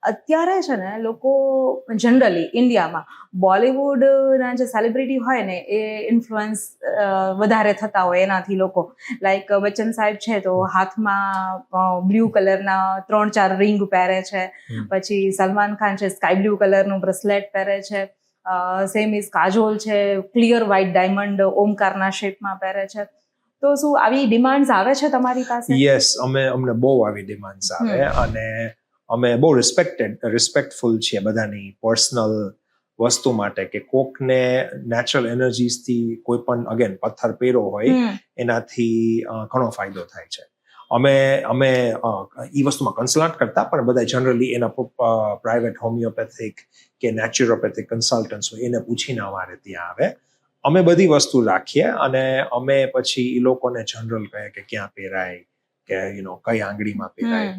અત્યારે છે ને લોકો જનરલી ઇન્ડિયામાં બોલિવૂડના જે સેલિબ્રિટી હોય ને એ ઇન્ફ્લુઅન્સ વધારે થતા હોય એનાથી લોકો, લાઈક બચ્ચન સાહેબ છે તો હાથમાં બ્લુ કલરના 3-4 રિંગ પહેરે છે, પછી સલમાન ખાન છે સ્કાય બ્લુ કલરનું બ્રેસલેટ પહેરે છે, સેમ ઇઝ કાજોલ છે ક્લિયર વ્હાઇટ ડાયમંડ ઓમકારના શેપમાં પહેરે છે. તો શું આવી ડિમાન્ડ્સ આવે છે તમારી પાસે? યસ, અમને બહુ આવી ડિમાન્ડ્સ આવે અને અમે બહુ રિસ્પેક્ટફુલ છીએ બધાની પર્સનલ વસ્તુ માટે કે કોકને નેચરલ એનર્જીસથી કોઈ પણ અગેન પથ્થર પહેરો હોય એનાથી ઘણો ફાયદો થાય છે. અમે એ વસ્તુમાં કન્સલ્ટ કરતા પણ બધા જનરલી એના પ્રાઇવેટ હોમિયોપેથિક કે નેચરોપેથિક કન્સલ્ટન્ટ્સ હોય એને પૂછીને અમારે ત્યાં આવે. અમે બધી વસ્તુ રાખીએ અને અમે પછી એ લોકોને જનરલ કહે કે ક્યાં પહેરાય, કે કઈ આંગળીમાં પહેરાય,